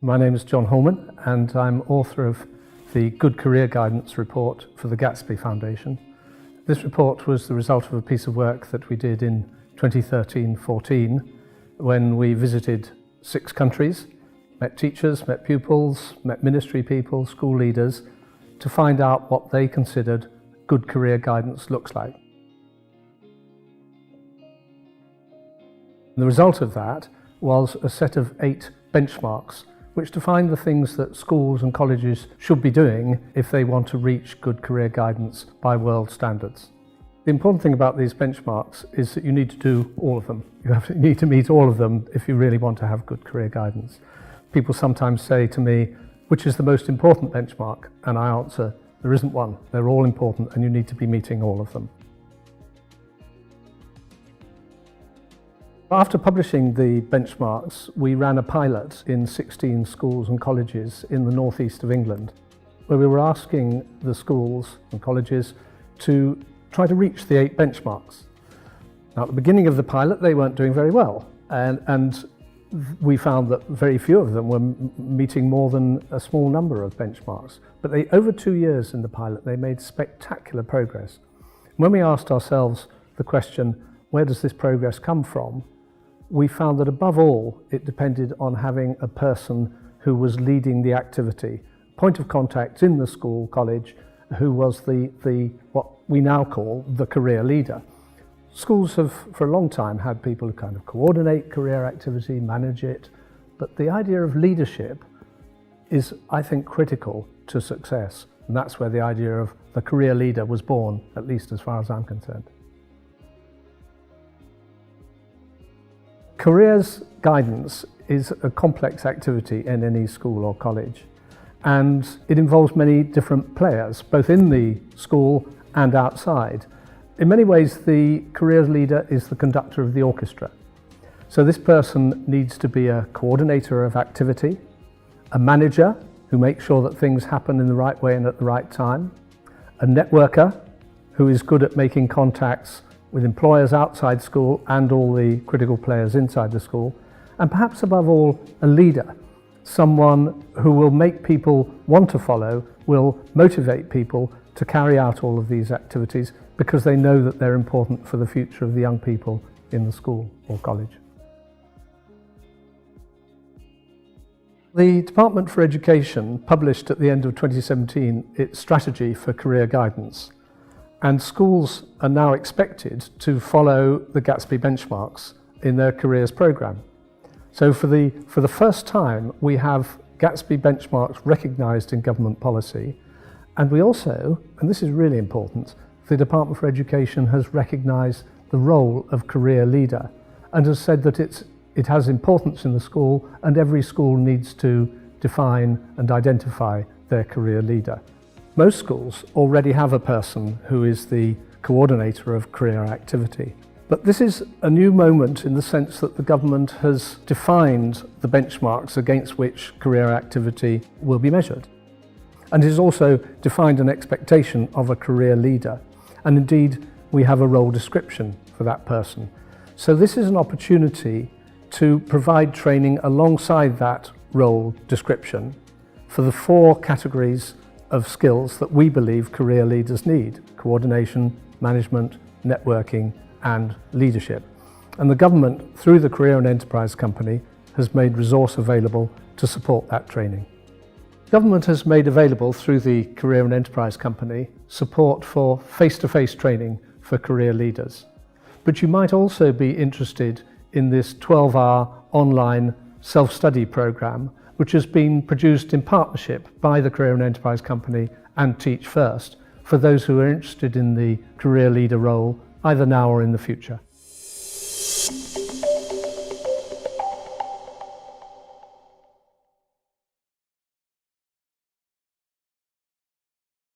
My name is John Holman and I'm author of the Good Career Guidance report for the Gatsby Foundation. This report was the result of a piece of work that we did in 2013-14 when we visited 6 countries, met teachers, met pupils, met ministry people, school leaders to find out what they considered good career guidance looks like. The result of that was a set of 8 benchmarks which define the things that schools and colleges should be doing if they want to reach good career guidance by world standards. The important thing about these benchmarks is that you need to do all of them. You need to meet all of them if you really want to have good career guidance. People sometimes say to me, which is the most important benchmark? And I answer, there isn't one. They're all important and you need to be meeting all of them. After publishing the benchmarks, we ran a pilot in 16 schools and colleges in the northeast of England, where we were asking the schools and colleges to try to reach the 8 benchmarks. Now, at the beginning of the pilot, they weren't doing very well, and we found that very few of them were meeting more than a small number of benchmarks. But over 2 years in the pilot, they made spectacular progress. When we asked ourselves the question, where does this progress come from? We found that above all, it depended on having a person who was leading the activity, point of contact in the school, college, who was what we now call the career leader. Schools have for a long time had people who kind of coordinate career activity, manage it, but the idea of leadership is, I think, critical to success, and that's where the idea of the career leader was born, at least as far as I'm concerned. Careers guidance is a complex activity in any school or college, and it involves many different players, both in the school and outside. In many ways, the careers leader is the conductor of the orchestra. So this person needs to be a coordinator of activity, a manager who makes sure that things happen in the right way and at the right time, a networker who is good at making contacts with employers outside school and all the critical players inside the school, and perhaps above all, a leader, someone who will make people want to follow, will motivate people to carry out all of these activities because they know that they're important for the future of the young people in the school or college. The Department for Education published at the end of 2017 its strategy for career guidance. And schools are now expected to follow the Gatsby benchmarks in their careers programme. So for the first time, we have Gatsby benchmarks recognised in government policy. And we also, and this is really important, the Department for Education has recognised the role of career leader and has said that it has importance in the school and every school needs to define and identify their career leader. Most schools already have a person who is the coordinator of career activity. But this is a new moment in the sense that the government has defined the benchmarks against which career activity will be measured. And it has also defined an expectation of a career leader. And indeed, we have a role description for that person. So this is an opportunity to provide training alongside that role description for the 4 categories of skills that we believe career leaders need: coordination, management, networking and leadership. And the government, through the Career and Enterprise Company, has made resource available to support that training. Government has made available through the Career and Enterprise Company support for face-to-face training for career leaders. But you might also be interested in this 12-hour online self-study programme which has been produced in partnership by the Career and Enterprise Company and Teach First for those who are interested in the career leader role either now or in the future.